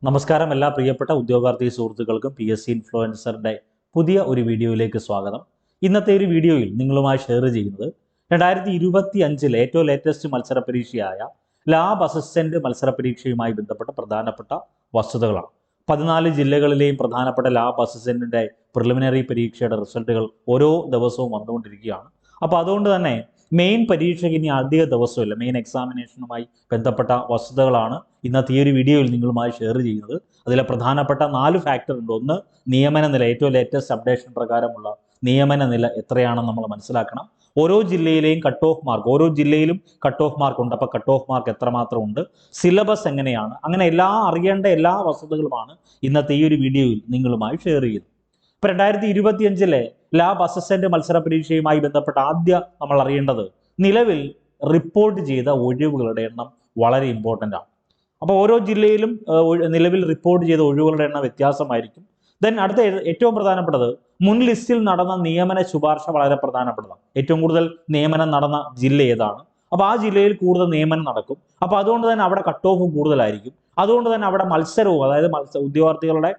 നമസ്കാരം എല്ലാ പ്രിയപ്പെട്ട ഉദ്യോഗാർത്ഥി സുഹൃത്തുക്കൾക്കും PSC ഇൻഫ്ലുവൻസറുടെ പുതിയ ഒരു വീഡിയോയിലേക്ക് സ്വാഗതം. ഇന്നത്തെ ഒരു വീഡിയോയിൽ നിങ്ങളുമായി ഷെയർ ചെയ്യുന്നത് 2025 ഏറ്റവും ലേറ്റസ്റ്റ് മത്സര പരീക്ഷയായ ലാബ് അസിസ്റ്റന്റ് മത്സര പരീക്ഷയുമായി ബന്ധപ്പെട്ട പ്രധാനപ്പെട്ട വസ്തുതകളാണ്. 14 ജില്ലകളിലെയും പ്രധാനപ്പെട്ട ലാബ് അസിസ്റ്റന്റിന്റെ പ്രിലിമിനറി പരീക്ഷയുടെ റിസൾട്ടുകൾ ഓരോ ദിവസവും വന്നുകൊണ്ടിരിക്കുകയാണ്. അപ്പോൾ അതുകൊണ്ട് തന്നെ മെയിൻ പരീക്ഷയ്ക്ക് ഇനി അധിക ദിവസമില്ല. മെയിൻ എക്സാമിനേഷനുമായി ബന്ധപ്പെട്ട വസ്തുതകളാണ് ഇന്നത്തെ ഈ ഒരു വീഡിയോയിൽ നിങ്ങളുമായി ഷെയർ ചെയ്യുന്നത്. അതിലെ പ്രധാനപ്പെട്ട 4 ഫാക്ടർ ഉണ്ട്. ഒന്ന്, നിയമന നില, ഏറ്റവും ലേറ്റസ്റ്റ് അപ്ഡേഷൻ പ്രകാരമുള്ള നിയമന നില എത്രയാണെന്ന് നമ്മൾ മനസ്സിലാക്കണം. ഓരോ ജില്ലയിലെയും കട്ട് ഓഫ് മാർക്ക്, ഓരോ ജില്ലയിലും കട്ട് ഓഫ് മാർക്ക് ഉണ്ട്. അപ്പോൾ കട്ട് ഓഫ് മാർക്ക് എത്രമാത്രം ഉണ്ട്, സിലബസ് എങ്ങനെയാണ്, അങ്ങനെ അറിയേണ്ട എല്ലാ വസ്തുതകളുമാണ് ഇന്നത്തെ ഈ ഒരു വീഡിയോയിൽ നിങ്ങളുമായി ഷെയർ ചെയ്യുന്നത്. ഇപ്പോൾ 2025 ലാബ് അസിസ്റ്റന്റ് മത്സര പരീക്ഷയുമായി ബന്ധപ്പെട്ട ആദ്യം നമ്മൾ അറിയേണ്ടത് നിലവിൽ റിപ്പോർട്ട് ചെയ്ത ഒഴിവുകളുടെ എണ്ണം വളരെ ഇമ്പോർട്ടൻ്റ് ആണ്. അപ്പോൾ ഓരോ ജില്ലയിലും നിലവിൽ റിപ്പോർട്ട് ചെയ്ത ഒഴിവുകളുടെ എണ്ണം വ്യത്യാസമായിരിക്കും. ദെൻ അടുത്ത ഏറ്റവും പ്രധാനപ്പെട്ടത് മുൻ ലിസ്റ്റിൽ നടന്ന നിയമന ശുപാർശ വളരെ പ്രധാനപ്പെട്ടതാണ്. ഏറ്റവും കൂടുതൽ നിയമനം നടന്ന ജില്ല ഏതാണ്, അപ്പോൾ ആ ജില്ലയിൽ കൂടുതൽ നിയമനം നടക്കും. അപ്പോൾ അതുകൊണ്ട് തന്നെ അവിടെ കട്ട് ഓഫും കൂടുതലായിരിക്കും. അതുകൊണ്ട് തന്നെ അവിടെ മത്സരവും, അതായത് ഉദ്യോഗാർത്ഥികളുടെ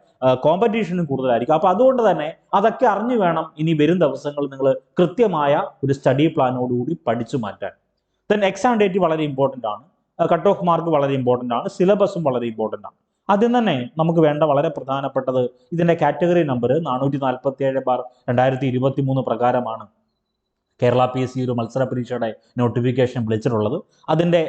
കോമ്പറ്റീഷനും കൂടുതലായിരിക്കും. അപ്പോൾ അതുകൊണ്ട് തന്നെ അതൊക്കെ അറിഞ്ഞു വേണം ഇനി വരും ദിവസങ്ങൾ നിങ്ങൾ കൃത്യമായ ഒരു സ്റ്റഡി പ്ലാനോടുകൂടി പഠിച്ചു മാറ്റാൻ. ദെൻ എക്സാം ഡേറ്റ് വളരെ ഇമ്പോർട്ടൻ്റ് ആണ്. കട്ട് ഓഫ് മാർക്ക് വളരെ ഇമ്പോർട്ടൻ്റ് ആണ്. സിലബസും വളരെ ഇമ്പോർട്ടൻ്റ് ആണ്. ആദ്യം തന്നെ നമുക്ക് വേണ്ട വളരെ പ്രധാനപ്പെട്ടത് ഇതിൻ്റെ കാറ്റഗറി നമ്പർ 447/2023 പ്രകാരമാണ് കേരള PSC ഒരു മത്സര പരീക്ഷയുടെ നോട്ടിഫിക്കേഷൻ വിളിച്ചിട്ടുള്ളത്. അതിൻ്റെ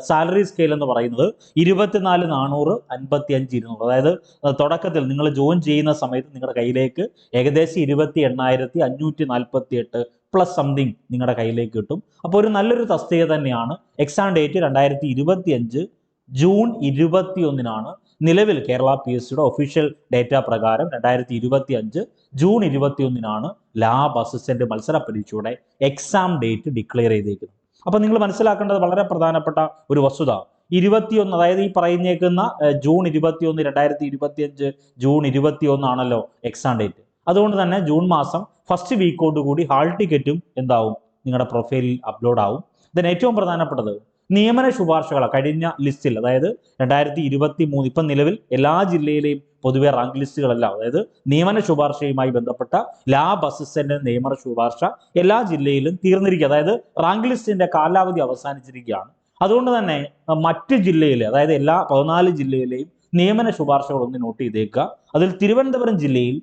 സാലറി സ്കെയിൽ എന്ന് പറയുന്നത് 24,400, 55,200. അതായത് തുടക്കത്തിൽ നിങ്ങൾ ജോയിൻ ചെയ്യുന്ന സമയത്ത് നിങ്ങളുടെ കയ്യിലേക്ക് ഏകദേശം 28,548 പ്ലസ് സംതിങ് നിങ്ങളുടെ കയ്യിലേക്ക് കിട്ടും. അപ്പോൾ ഒരു നല്ലൊരു തസ്തിക തന്നെയാണ്. എക്സാം ഡേറ്റ് 2025 ജൂൺ 21 നിലവിൽ കേരള PSCയുടെ ഒഫീഷ്യൽ ഡേറ്റ പ്രകാരം 2025 ജൂൺ 21 ലാബ് അസിസ്റ്റന്റ് മത്സര പരീക്ഷയുടെ എക്സാം ഡേറ്റ് ഡിക്ലെയർ ചെയ്തേക്കുന്നത്. അപ്പോൾ നിങ്ങൾ മനസ്സിലാക്കേണ്ടത് വളരെ പ്രധാനപ്പെട്ട ഒരു വസ്തുത, 21, അതായത് ഈ പറയുന്നേക്കുന്ന ജൂൺ 21, 2025 ജൂൺ 21 ആണല്ലോ എക്സാം ഡേറ്റ്. അതുകൊണ്ട് തന്നെ ജൂൺ മാസം ഫസ്റ്റ് വീക്കോട് കൂടി ഹാൾ ടിക്കറ്റും എന്താവും, നിങ്ങളുടെ പ്രൊഫൈലിൽ അപ്ലോഡ് ആവും. ഇതിന് ഏറ്റവും പ്രധാനപ്പെട്ടത് നിയമന ശുപാർശകൾ കഴിഞ്ഞ ലിസ്റ്റിൽ, അതായത് 2023 ഇപ്പം നിലവിൽ എല്ലാ ജില്ലയിലെയും പൊതുവെ റാങ്ക് ലിസ്റ്റുകളെല്ലാം, അതായത് നിയമന ശുപാർശയുമായി ബന്ധപ്പെട്ട ലാബ് അസിസ്റ്റന്റ് നിയമന ശുപാർശ എല്ലാ ജില്ലയിലും തീർന്നിരിക്കുക. അതായത് റാങ്ക് ലിസ്റ്റിന്റെ കാലാവധി അവസാനിച്ചിരിക്കുകയാണ്. അതുകൊണ്ട് തന്നെ മറ്റ് ജില്ലയിൽ, അതായത് എല്ലാ 14 ജില്ലയിലെയും നിയമന ശുപാർശകൾ ഒന്ന് നോട്ട് ചെയ്തേക്കുക. അതിൽ തിരുവനന്തപുരം ജില്ലയിൽ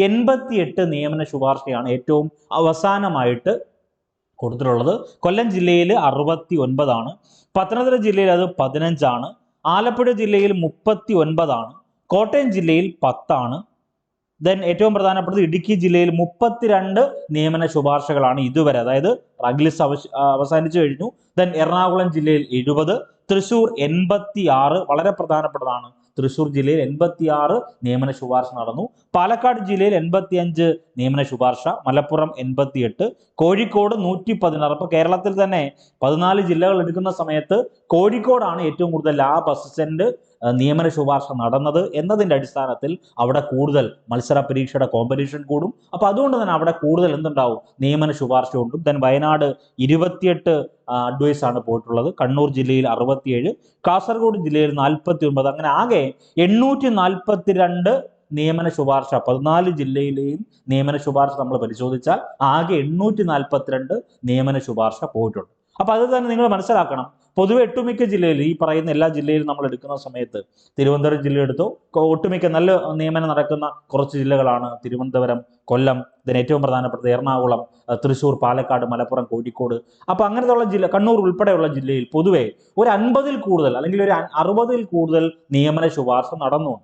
88 നിയമന ശുപാർശയാണ് ഏറ്റവും അവസാനമായിട്ട് കൊടുത്തിട്ടുള്ളത്. കൊല്ലം ജില്ലയിൽ 69 ആണ്. പത്തനംതിട്ട ജില്ലയിൽ അത് 15 ആണ്. ആലപ്പുഴ ജില്ലയിൽ 39 ആണ്. കോട്ടയം ജില്ലയിൽ 10 ആണ്. ദെൻ ഏറ്റവും പ്രധാനപ്പെട്ടത് ഇടുക്കി ജില്ലയിൽ 32 നിയമന ശുപാർശകളാണ് ഇതുവരെ, അതായത് റാങ്ക് ലിസ്റ്റ് അവസാനിച്ചു കഴിഞ്ഞു. ദെൻ എറണാകുളം ജില്ലയിൽ 70, തൃശ്ശൂർ 86, വളരെ പ്രധാനപ്പെട്ടതാണ്. തൃശ്ശൂർ ജില്ലയിൽ 86 നിയമന ശുപാർശ നടന്നു. പാലക്കാട് ജില്ലയിൽ 85 നിയമന ശുപാർശ, മലപ്പുറം 88, കോഴിക്കോട് 116. അപ്പോൾ കേരളത്തിൽ തന്നെ 14 ജില്ലകൾ എടുക്കുന്ന സമയത്ത് കോഴിക്കോടാണ് ഏറ്റവും കൂടുതൽ ലാബ് അസിസ്റ്റന്റ് നിയമന ശുപാർശ നടന്നത് എന്നതിൻ്റെ അടിസ്ഥാനത്തിൽ അവിടെ കൂടുതൽ മത്സര പരീക്ഷയുടെ കോമ്പറ്റീഷൻ കൂടും. അപ്പോൾ അതുകൊണ്ട് തന്നെ അവിടെ കൂടുതൽ എന്തുണ്ടാവും, നിയമന ശുപാർശ ഉണ്ടും. ദെൻ വയനാട് 28 അഡ്വൈസ് ആണ് പോയിട്ടുള്ളത്. കണ്ണൂർ ജില്ലയിൽ 67, കാസർഗോഡ് ജില്ലയിൽ 49. അങ്ങനെ ആകെ 842 നിയമന ശുപാർശ 14 ജില്ലയിലെയും നിയമന ശുപാർശ നമ്മൾ പരിശോധിച്ചാൽ ആകെ 842 നിയമന ശുപാർശ പോയിട്ടുണ്ട്. അപ്പോൾ അത് തന്നെ നിങ്ങൾ മനസ്സിലാക്കണം. പൊതുവെ ഒട്ടുമിക്ക ജില്ലയിൽ, ഈ പറയുന്ന എല്ലാ ജില്ലയിലും നമ്മൾ എടുക്കുന്ന സമയത്ത് തിരുവനന്തപുരം ജില്ല എടുത്തോ, ഒട്ടുമിക്ക നല്ല നിയമനം നടക്കുന്ന കുറച്ച് ജില്ലകളാണ് തിരുവനന്തപുരം, കൊല്ലം, ഇതിന് ഏറ്റവും പ്രധാനപ്പെട്ടത് എറണാകുളം, തൃശ്ശൂർ, പാലക്കാട്, മലപ്പുറം, കോഴിക്കോട്. അപ്പോൾ അങ്ങനത്തെയുള്ള ജില്ല, കണ്ണൂർ ഉൾപ്പെടെയുള്ള ജില്ലയിൽ പൊതുവെ ഒരു 50-ൽ കൂടുതൽ അല്ലെങ്കിൽ ഒരു 60-ൽ കൂടുതൽ നിയമന ശുപാർശ നടന്നു.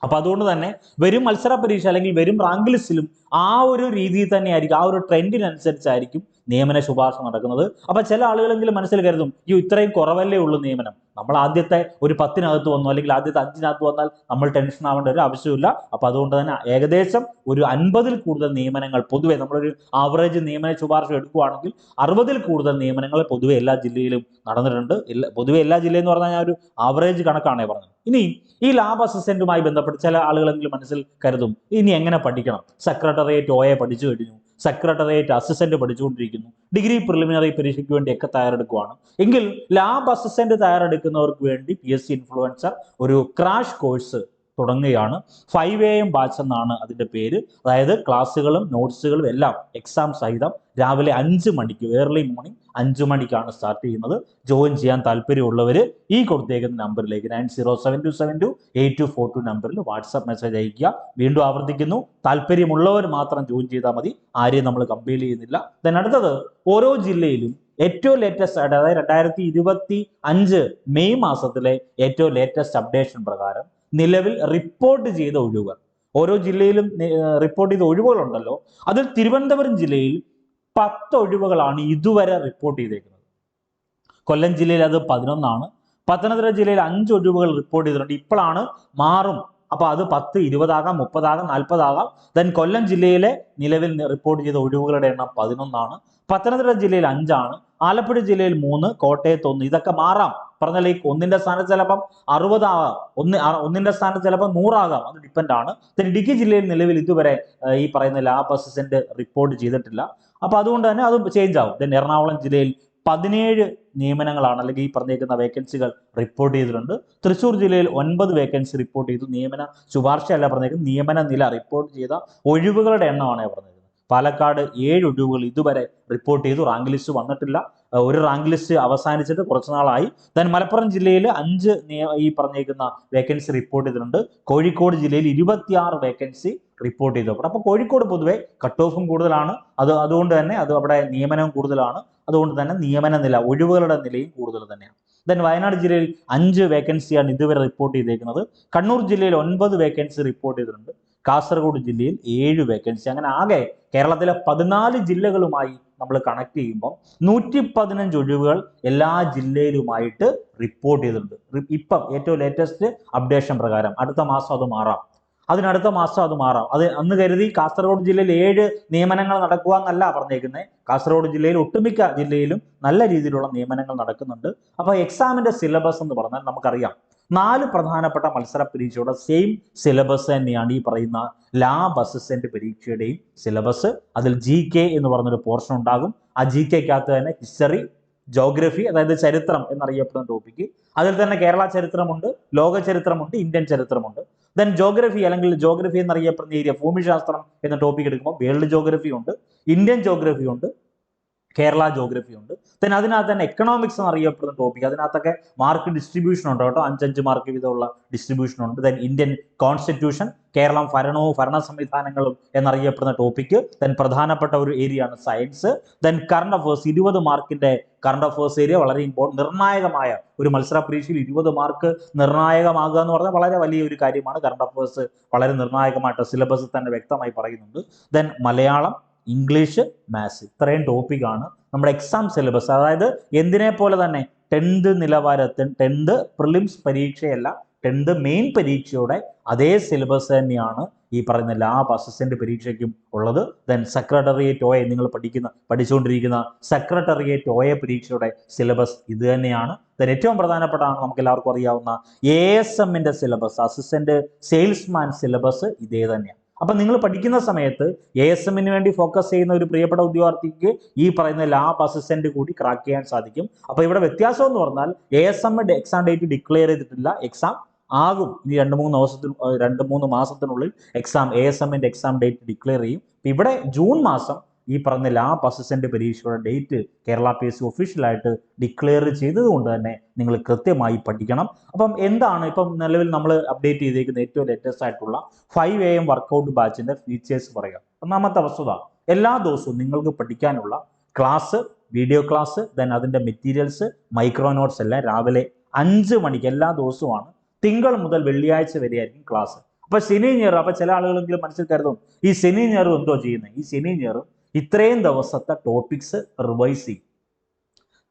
അപ്പോൾ അതുകൊണ്ട് തന്നെ വരും മത്സര പരീക്ഷ അല്ലെങ്കിൽ വരും റാങ്ക് ലിസ്റ്റിലും ആ ഒരു രീതിയിൽ തന്നെയായിരിക്കും, ആ ഒരു ട്രെൻഡിനനുസരിച്ചായിരിക്കും നിയമന ശുപാർശ നടക്കുന്നത്. അപ്പോൾ ചില ആളുകളെങ്കിലും മനസ്സിൽ കരുതും, ഇത്രയും കുറവല്ലേ ഉള്ളൂ നിയമനം, നമ്മൾ ആദ്യത്തെ ഒരു 10-നകത്ത് വന്നു അല്ലെങ്കിൽ ആദ്യത്തെ 5-നകത്ത് വന്നാൽ നമ്മൾ ടെൻഷൻ ആവേണ്ട ഒരു ആവശ്യമില്ല. അപ്പോൾ അതുകൊണ്ട് തന്നെ ഏകദേശം ഒരു 50-ൽ കൂടുതൽ നിയമനങ്ങൾ പൊതുവെ നമ്മളൊരു ആവറേജ് നിയമന ശുപാർശ എടുക്കുകയാണെങ്കിൽ 60-ൽ കൂടുതൽ നിയമനങ്ങൾ പൊതുവെ എല്ലാ ജില്ലയിലും നടന്നിട്ടുണ്ട്. പൊതുവെ എല്ലാ ജില്ലയെന്ന് പറഞ്ഞാൽ ഞാൻ ഒരു ആവറേജ് കണക്കാണ് പറഞ്ഞത്. ഇനി ഈ ലാബ് അസിസ്റ്റന്റുമായി ബന്ധപ്പെട്ട് ചില ആളുകളെങ്കിലും മനസ്സിൽ കരുതും, ഇനി എങ്ങനെ പഠിക്കണം, സെക്രട്ടേറിയറ്റ് OA പഠിച്ചു കഴിഞ്ഞു, സെക്രട്ടേറിയറ്റ് അസിസ്റ്റന്റ് പഠിച്ചുകൊണ്ടിരിക്കുന്നു, ഡിഗ്രി പ്രിലിമിനറി പരീക്ഷയ്ക്ക് വേണ്ടിയൊക്കെ തയ്യാറെടുക്കുകയാണ് എങ്കിൽ ലാബ് അസിസ്റ്റന്റ് തയ്യാറെടുക്കുന്നവർക്ക് വേണ്ടി PSC ഇൻഫ്ലുവൻസർ ഒരു ക്രാഷ് കോഴ്സ് തുടങ്ങുകയാണ്. 5 AM ബാച്ച് എന്നാണ് അതിൻ്റെ പേര്. അതായത് ക്ലാസ്സുകളും നോട്ട്സുകളും എല്ലാം എക്സാം സഹിതം രാവിലെ 5 മണിക്ക്, ഏർലി മോർണിംഗ് 5 മണിക്കാണ് സ്റ്റാർട്ട് ചെയ്യുന്നത്. ജോയിൻ ചെയ്യാൻ താല്പര്യമുള്ളവർ ഈ കൊടുത്തേക്കുന്ന നമ്പറിലേക്ക് 9072728242 നമ്പറിൽ വാട്സാപ്പ് മെസ്സേജ് അയക്കുക. വീണ്ടും ആവർത്തിക്കുന്നു, താല്പര്യമുള്ളവർ മാത്രം ജോയിൻ ചെയ്താൽ മതി, ആരെയും നമ്മൾ കമ്പയിൽ ചെയ്യുന്നില്ല. ദെൻ അടുത്തത്, ഓരോ ജില്ലയിലും ഏറ്റവും ലേറ്റസ്റ്റ് ആയിട്ട്, അതായത് 2025 മെയ് മാസത്തിലെ ഏറ്റവും ലേറ്റസ്റ്റ് അപ്ഡേഷൻ പ്രകാരം നിലവിൽ റിപ്പോർട്ട് ചെയ്ത ഒഴിവുകൾ, ഓരോ ജില്ലയിലും റിപ്പോർട്ട് ചെയ്ത ഒഴിവുകളുണ്ടല്ലോ, അതിൽ തിരുവനന്തപുരം ജില്ലയിൽ 10 ഒഴിവുകളാണ് ഇതുവരെ റിപ്പോർട്ട് ചെയ്തേക്കുന്നത്. കൊല്ലം ജില്ലയിൽ അത് 11 പത്തനംതിട്ട ജില്ലയിൽ 5 ഒഴിവുകൾ റിപ്പോർട്ട് ചെയ്തിട്ടുണ്ട്. ഇപ്പോഴാണ് മാറും, അപ്പൊ അത് 10, 20 ആകാം, 30 ആകാം, 40 ആകാം. ദെൻ കൊല്ലം ജില്ലയിലെ നിലവിൽ റിപ്പോർട്ട് ചെയ്ത ഒഴിവുകളുടെ എണ്ണം 11 പത്തനംതിട്ട ജില്ലയിൽ 5 ആലപ്പുഴ ജില്ലയിൽ 3, കോട്ടയത്ത് 1. ഇതൊക്കെ മാറാം. പറഞ്ഞാൽ ഈ ഒന്നിന്റെ സ്ഥാനത്ത് ചിലപ്പം 60 ആകാം, ഒന്നിന്റെ സ്ഥാനത്ത് ചിലപ്പോൾ 100 ആകാം, അത് ഡിപ്പെൻഡ് ആണ്. ഇടുക്കി ജില്ലയിൽ നിലവിൽ ഇതുവരെ ഈ പറയുന്ന ലാബ് അസിസ്റ്റന്റ് റിപ്പോർട്ട് ചെയ്തിട്ടില്ല, അപ്പൊ അതുകൊണ്ട് തന്നെ അത് ചേഞ്ച് ആവും. ദെൻ എറണാകുളം ജില്ലയിൽ 17 നിയമനങ്ങളാണ്, അല്ലെങ്കിൽ ഈ പറഞ്ഞേക്കുന്ന വേക്കൻസികൾ റിപ്പോർട്ട് ചെയ്തിട്ടുണ്ട്. തൃശ്ശൂർ ജില്ലയിൽ 9 വേക്കൻസി റിപ്പോർട്ട് ചെയ്തു. നിയമന ശുപാർശയല്ല പറഞ്ഞേക്കുന്നത്, നിയമന നില റിപ്പോർട്ട് ചെയ്ത ഒഴിവുകളുടെ എണ്ണമാണ് പറഞ്ഞത്. പാലക്കാട് 7 ഒഴിവുകൾ ഇതുവരെ റിപ്പോർട്ട് ചെയ്തു. റാങ്ക് ലിസ്റ്റ് വന്നിട്ടില്ല, ഒരു റാങ്ക് ലിസ്റ്റ് അവസാനിച്ചിട്ട് കുറച്ച് നാളായി. ദെൻ മലപ്പുറം ജില്ലയിൽ 5 ഈ പറഞ്ഞേക്കുന്ന വേക്കൻസി റിപ്പോർട്ട് ചെയ്തിട്ടുണ്ട്. കോഴിക്കോട് ജില്ലയിൽ 26 വേക്കൻസി റിപ്പോർട്ട് ചെയ്തപ്പോൾ. അപ്പോൾ കോഴിക്കോട് പൊതുവെ കട്ട് ഓഫും കൂടുതലാണ്, അതുകൊണ്ട് തന്നെ അത് അവിടെ നിയമനവും കൂടുതലാണ്, അതുകൊണ്ട് തന്നെ നിയമന നില, ഒഴിവുകളുടെ നിലയും കൂടുതൽ തന്നെയാണ്. ദെൻ വയനാട് ജില്ലയിൽ 5 വേക്കൻസിയാണ് ഇതുവരെ റിപ്പോർട്ട് ചെയ്തേക്കുന്നത്. കണ്ണൂർ ജില്ലയിൽ 9 വേക്കൻസി റിപ്പോർട്ട് ചെയ്തിട്ടുണ്ട്. കാസർഗോഡ് ജില്ലയിൽ 7 വേക്കൻസി. അങ്ങനെ ആകെ കേരളത്തിലെ 14 ജില്ലകളുമായി നമ്മൾ കണക്ട് ചെയ്യുമ്പോൾ 115 ഒഴിവുകൾ എല്ലാ ജില്ലയിലുമായിട്ട് റിപ്പോർട്ട് ചെയ്തിട്ടുണ്ട്. ഇപ്പം ഏറ്റവും ലേറ്റസ്റ്റ് അപ്ഡേഷൻ പ്രകാരം അടുത്ത മാസം അത് മാറാം, അതിനടുത്ത മാസം അത് മാറാം. അത് അന്ന് കരുതി കാസർഗോഡ് ജില്ലയിൽ 7 നിയമനങ്ങൾ നടക്കുക എന്നല്ല പറഞ്ഞേക്കുന്നത്. കാസർഗോഡ് ജില്ലയിൽ ഒട്ടുമിക്ക ജില്ലയിലും നല്ല രീതിയിലുള്ള നിയമനങ്ങൾ നടക്കുന്നുണ്ട്. അപ്പോൾ എക്സാമിന്റെ സിലബസ് എന്ന് പറഞ്ഞാൽ നമുക്കറിയാം, 4 പ്രധാനപ്പെട്ട മത്സര പരീക്ഷയുടെ സെയിം സിലബസ് തന്നെയാണ് ഈ പറയുന്ന ലാബ് അസിസ്റ്റന്റ് പരീക്ഷയുടെയും സിലബസ്. അതിൽ GK എന്ന് പറഞ്ഞൊരു പോർഷൻ ഉണ്ടാകും. ആ GKക്കകത്ത് തന്നെ ഹിസ്റ്ററി, ജോഗ്രഫി, അതായത് ചരിത്രം എന്നറിയപ്പെടുന്ന ടോപ്പിക്ക്, അതിൽ തന്നെ കേരള ചരിത്രമുണ്ട്, ലോക ചരിത്രമുണ്ട്, ഇന്ത്യൻ ചരിത്രമുണ്ട്. ദെൻ ജോഗ്രഫി, അല്ലെങ്കിൽ ജോഗ്രഫി എന്നറിയപ്പെടുന്ന ഏരിയ, ഭൂമിശാസ്ത്രം എന്ന ടോപ്പിക് എടുക്കുമ്പോൾ വേൾഡ് ജോഗ്രഫി ഉണ്ട്, ഇന്ത്യൻ ജോഗ്രഫി ഉണ്ട്, കേരള ജോഗ്രഫി ഉണ്ട്. ദെൻ അതിനകത്ത് തന്നെ എക്കണോമിക്സ് എന്നറിയപ്പെടുന്ന ടോപ്പിക്, അതിനകത്തൊക്കെ മാർക്ക് ഡിസ്ട്രിബ്യൂഷൻ ഉണ്ട് കേട്ടോ, 5-5 മാർക്ക് വീതമുള്ള ഡിസ്ട്രിബ്യൂഷൻ ഉണ്ട്. ദെൻ ഇന്ത്യൻ കോൺസ്റ്റിറ്റ്യൂഷൻ, കേരളം ഭരണവും ഭരണ സംവിധാനങ്ങളും എന്നറിയപ്പെടുന്ന ടോപ്പിക്ക്. ദെൻ പ്രധാനപ്പെട്ട ഒരു ഏരിയ ആണ് സയൻസ്. ദെൻ കറണ്ട് അഫേഴ്സ്, 20 മാർക്കിന്റെ കറണ്ട് അഫേഴ്സ് ഏരിയ, വളരെ ഇമ്പോർട്ടൻറ്റ്, നിർണായകമായ ഒരു മത്സര പരീക്ഷയിൽ 20 മാർക്ക് നിർണായകമാകുക എന്ന് പറഞ്ഞാൽ വളരെ വലിയൊരു കാര്യമാണ്. കറണ്ട് അഫേഴ്സ് വളരെ നിർണായകമായിട്ട് സിലബസിൽ തന്നെ വ്യക്തമായി പറയുന്നുണ്ട്. ദെൻ മലയാളം, ഇംഗ്ലീഷ്, മാത്സ്, ഇത്രയും ടോപ്പിക്കാണ് നമ്മുടെ എക്സാം സിലബസ്. അതായത് എന്തിനെ പോലെ തന്നെ 10th നിലവാരത്തിൽ 10th പ്രിലിംസ് പരീക്ഷയല്ല, 10th മെയിൻ പരീക്ഷയുടെ അതേ സിലബസ് തന്നെയാണ് ഈ പറയുന്ന ലാബ് അസിസ്റ്റന്റ് പരീക്ഷയ്ക്കും ഉള്ളത്. ദെൻ സെക്രട്ടേറിയറ്റ് OA, നിങ്ങൾ പഠിച്ചുകൊണ്ടിരിക്കുന്ന സെക്രട്ടേറിയറ്റ് OA പരീക്ഷയുടെ സിലബസ് ഇത് തന്നെയാണ്. ദെൻ ഏറ്റവും പ്രധാനപ്പെട്ടാണ് നമുക്ക് എല്ലാവർക്കും അറിയാവുന്ന ASMന്റെ സിലബസ്, അസിസ്റ്റന്റ് സെയിൽസ്മാൻ സിലബസ് ഇതേ തന്നെയാണ്. അപ്പൊ നിങ്ങൾ പഠിക്കുന്ന സമയത്ത് ASMന് വേണ്ടി ഫോക്കസ് ചെയ്യുന്ന ഒരു പ്രിയപ്പെട്ട ഉദ്യോഗാർത്ഥിക്ക് ഈ പറയുന്ന ലാബ് അസിസ്റ്റന്റ് കൂടി ക്രാക്ക് ചെയ്യാൻ സാധിക്കും. അപ്പൊ ഇവിടെ വ്യത്യാസം എന്ന് പറഞ്ഞാൽ ASM എക്സാം ഡേറ്റ് ഡിക്ലെയർ ചെയ്തിട്ടില്ല, എക്സാം ആകും. ഇനി 2-3 മാസത്തിനുള്ളിൽ എക്സാം, ASMന്റെ എക്സാം ഡേറ്റ് ഡിക്ലെയർ ചെയ്യും. ഇവിടെ ജൂൺ മാസം ഈ പറഞ്ഞ ലാബ് അസിസ്റ്റന്റ് പരീക്ഷയുടെ ഡേറ്റ് കേരള PSC ഒഫീഷ്യലായിട്ട് ഡിക്ലെയർ ചെയ്തതുകൊണ്ട് തന്നെ നിങ്ങൾ കൃത്യമായി പഠിക്കണം. അപ്പം എന്താണ് ഇപ്പം നിലവിൽ നമ്മൾ അപ്ഡേറ്റ് ചെയ്തേക്കുന്ന ഏറ്റവും ലേറ്റസ്റ്റ് ആയിട്ടുള്ള 5 AM വർക്കൗട്ട് ബാച്ചിന്റെ ഫീച്ചേഴ്സ് പറയാം. ഒന്നാമത്തെ വസ്തുത, എല്ലാ ദിവസവും നിങ്ങൾക്ക് പഠിക്കാനുള്ള ക്ലാസ്, വീഡിയോ ക്ലാസ്, ദെൻ അതിന്റെ മെറ്റീരിയൽസ്, മൈക്രോ നോട്ട്സ് എല്ലാം രാവിലെ 5 മണിക്ക് എല്ലാ ദിവസവുമാണ്. തിങ്കൾ മുതൽ വെള്ളിയാഴ്ച വരെയായിരിക്കും ക്ലാസ്. അപ്പൊ ശനി ഞായർ, അപ്പൊ ചില ആളുകളെങ്കിലും മനസ്സിൽ കരുതും ഈ ശനി ഞായറും എന്തോ ചെയ്യുന്നത്. ഈ ശനി ഞായറും ഇത്രയും ദിവസത്തെ ടോപ്പിക്സ് റിവൈസ് ചെയ്യും,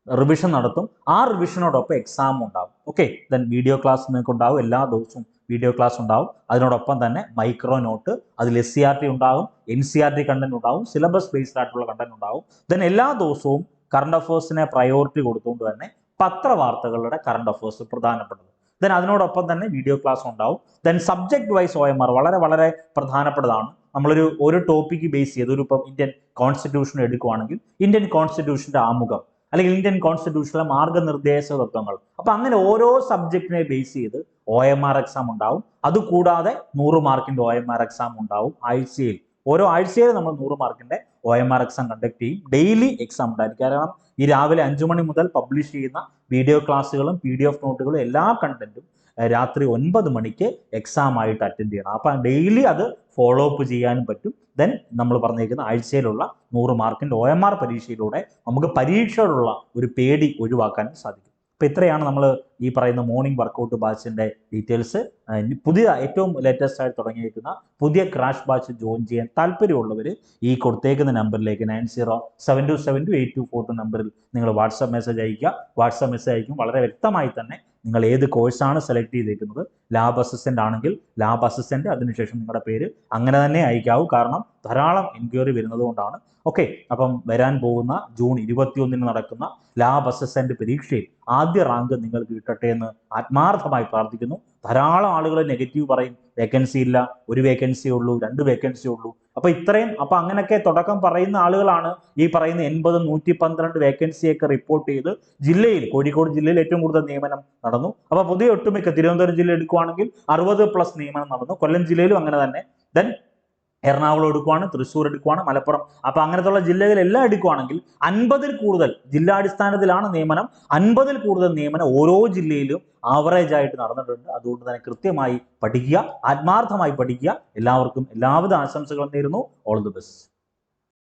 റിവിഷൻ നടത്തും. ആ റിവിഷനോടൊപ്പം എക്സാം ഉണ്ടാവും. ഓക്കെ, ദെൻ വീഡിയോ ക്ലാസ് നിങ്ങൾക്ക് ഉണ്ടാവും, എല്ലാ ദിവസവും വീഡിയോ ക്ലാസ് ഉണ്ടാവും. അതിനോടൊപ്പം തന്നെ മൈക്രോ നോട്ട്, അതിൽ SCRT ഉണ്ടാവും, NCRT കണ്ടന്റ് ഉണ്ടാവും, സിലബസ് ബേസ്ഡ് ആയിട്ടുള്ള കണ്ടന്റ് ഉണ്ടാവും. ദെൻ എല്ലാ ദിവസവും കറണ്ട് അഫേഴ്സിനെ പ്രയോറിറ്റി കൊടുത്തുകൊണ്ട് തന്നെ പത്രവാർത്തകളുടെ കറണ്ട് അഫേഴ്സ് പ്രധാനപ്പെട്ടത്. ദെൻ അതിനോടൊപ്പം തന്നെ വീഡിയോ ക്ലാസ് ഉണ്ടാവും. ദെൻ സബ്ജക്ട് വൈസ് OMR വളരെ വളരെ പ്രധാനപ്പെട്ടതാണ്. ഒരു ടോപ്പിക്ക് ബേസ് ചെയ്ത് ഇപ്പം ഇന്ത്യൻ കോൺസ്റ്റിറ്റ്യൂഷൻ എടുക്കുവാണെങ്കിൽ ഇന്ത്യൻ കോൺസ്റ്റിറ്റ്യൂഷന്റെ ആമുഖം അല്ലെങ്കിൽ ഇന്ത്യൻ കോൺസ്റ്റിറ്റ്യൂഷനിലെ മാർഗനിർദ്ദേശ തത്വങ്ങൾ, അപ്പൊ അങ്ങനെ ഓരോ സബ്ജക്റ്റിനെ ബേസ് ചെയ്ത് OMR എക്സാം ഉണ്ടാവും. അതുകൂടാതെ 100 മാർക്കിന്റെ OMR എക്സാം ഉണ്ടാവും ആഴ്ചയിൽ. ഓരോ ആഴ്ചയിൽ നമ്മൾ 100 മാർക്കിന്റെ OMR എക്സാം കണ്ടക്ട് ചെയ്യും. ഡെയിലി എക്സാം ഉണ്ടായിരിക്കും. കാരണം ഈ രാവിലെ 5 മണി മുതൽ പബ്ലിഷ് ചെയ്യുന്ന വീഡിയോ ക്ലാസ്സുകളും PDF നോട്ടുകളും എല്ലാ കണ്ടന്റും രാത്രി 9 മണിക്ക് എക്സാം ആയിട്ട് അറ്റൻഡ് ചെയ്യണം. അപ്പൊ ഡെയിലി അത് ഫോളോ അപ്പ് ചെയ്യാനും പറ്റും. ദെൻ നമ്മൾ പറഞ്ഞിരിക്കുന്ന ആഴ്ചയിലുള്ള 100 മാർക്കിന്റെ OMR പരീക്ഷയിലൂടെ നമുക്ക് പരീക്ഷയോടുള്ള ഒരു പേടി ഒഴിവാക്കാനും സാധിക്കും. അപ്പൊ ഇത്രയാണ് നമ്മൾ ഈ പറയുന്ന മോർണിംഗ് വർക്കൗട്ട് ബാച്ചിന്റെ ഡീറ്റെയിൽസ്. പുതിയ ഏറ്റവും ലേറ്റസ്റ്റ് ആയിട്ട് തുടങ്ങിയിരിക്കുന്ന പുതിയ ക്രാഷ് ബാച്ച് ജോയിൻ ചെയ്യാൻ താല്പര്യമുള്ളവർ ഈ കൊടുത്തേക്കുന്ന നമ്പറിലേക്ക് 9072728242 നമ്പറിൽ നിങ്ങൾ വാട്സാപ്പ് മെസ്സേജ് അയക്കുക. വാട്സാപ്പ് മെസ്സേജ് അയക്കും വളരെ വ്യക്തമായി തന്നെ നിങ്ങൾ ഏത് കോഴ്സാണ് സെലക്ട് ചെയ്തേക്കുന്നത്. ലാബ് അസിസ്റ്റന്റ് ആണെങ്കിൽ ലാബ് അസിസ്റ്റന്റ്, അതിനുശേഷം നിങ്ങളുടെ പേര് അങ്ങനെ തന്നെ അയക്കാവൂ. കാരണം ധാരാളം എൻക്വയറി വരുന്നത് കൊണ്ടാണ്. ഓക്കെ, അപ്പം വരാൻ പോകുന്ന ജൂൺ 21 നടക്കുന്ന ലാബ് അസിസ്റ്റന്റ് പരീക്ഷയിൽ ആദ്യ റാങ്ക് നിങ്ങൾക്ക് കിട്ടട്ടെ എന്ന് ആത്മാർത്ഥമായി പ്രാർത്ഥിക്കുന്നു. ധാരാളം ആളുകൾ നെഗറ്റീവ് പറയും, വേക്കൻസി ഇല്ല, 1 വേക്കൻസി ഉള്ളൂ, 2 വേക്കൻസി ഉള്ളൂ. അപ്പൊ അങ്ങനെയൊക്കെ തുടക്കം പറയുന്ന ആളുകളാണ് ഈ പറയുന്ന 80, 112 വേക്കൻസിയൊക്കെ റിപ്പോർട്ട് ചെയ്ത് ജില്ലയിൽ, കോഴിക്കോട് ജില്ലയിൽ ഏറ്റവും കൂടുതൽ നിയമനം നടന്നു. അപ്പൊ പുതിയ ഒട്ടുമിക്ക തിരുവനന്തപുരം ജില്ല എടുക്കുവാണെങ്കിൽ 60+ നിയമനം നടന്നു. കൊല്ലം ജില്ലയിലും അങ്ങനെ തന്നെ. ദെൻ എറണാകുളം എടുക്കുവാണ്, തൃശ്ശൂർ എടുക്കുവാണ്, മലപ്പുറം, അപ്പൊ അങ്ങനത്തുള്ള ജില്ലകളെല്ലാം എടുക്കുവാണെങ്കിൽ 50-ൽ കൂടുതൽ ജില്ലാടിസ്ഥാനത്തിലാണ് നിയമനം. 50-ൽ കൂടുതൽ നിയമനം ഓരോ ജില്ലയിലും ആവറേജ് ആയിട്ട് നടന്നിട്ടുണ്ട്. അതുകൊണ്ട് തന്നെ കൃത്യമായി പഠിക്കുക, ആത്മാർത്ഥമായി പഠിക്കുക. എല്ലാവർക്കും എല്ലാവിധ ആശംസകളും നേരുന്നു. All the best.